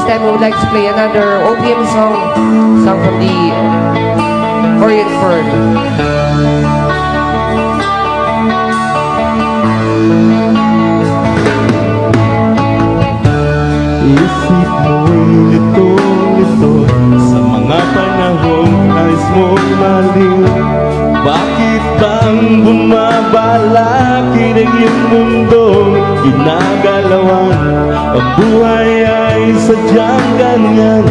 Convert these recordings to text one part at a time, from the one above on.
time, we would like to play another OPM song from the Orient Pearl. Isip mo'y lito-lito sa mga panahong nais mong maliw. Bakit bang bumabalakin ang iyong mundong ginagalawan? Ang buhay ay sadyang ganyan,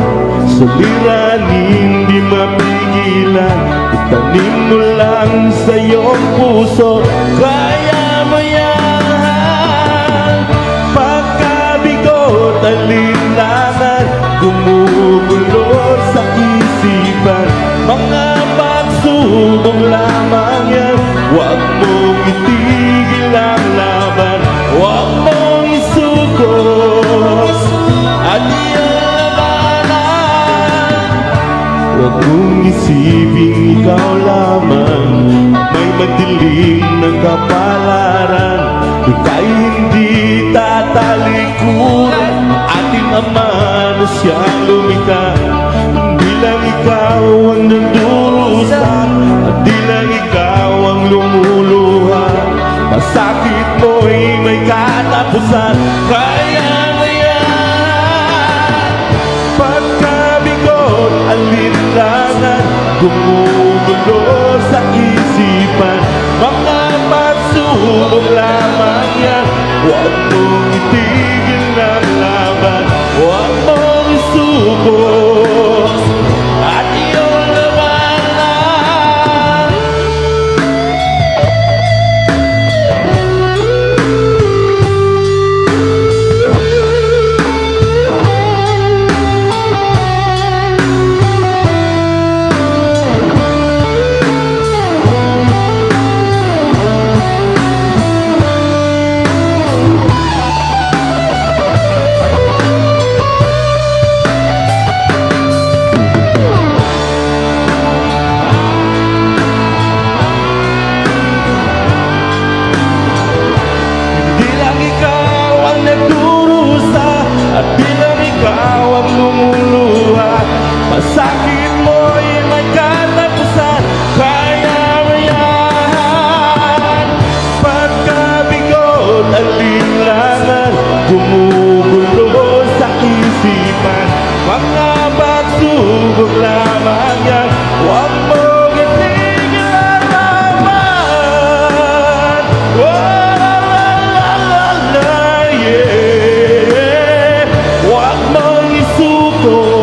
suliranin di mapigilan. Itanim mo lang sa iyong puso, kaya mo yan. Pagkabigot, alinlangan, gumugulo sa isipan. Mga pagsubok lamang yan, huwag mong itigil ang laban. Huwag mong isuko at iyong labanan. Huwag mong isipin ikaw lamang may madilim ng kapalaran. Ika'y hindi tatalikuran, ating Ama na siyang lumikha. Hindi lang ikaw ang nagdurusa, at di lang ikaw ang lumuluha. Masakit mo'y may katapusan, kaya mo yan. Pagkabigot, alinlangan, gumugulo sa isipan. Mga pagsubok lamang yan, huwag mong itigil ang laban. Huwag mong isuko at iyong labanan. Di lang ikaw ang nagdurusa, at di lang ikaw ang lumuluha. Masakit mo'y may katapusan, kaya mo yan. Pagkabigot, alinlangan, gumugulo sa isipan. Mga pagsubok lamang yan, huwag mong itigil ang laban. Yeah. Huwag mong isuko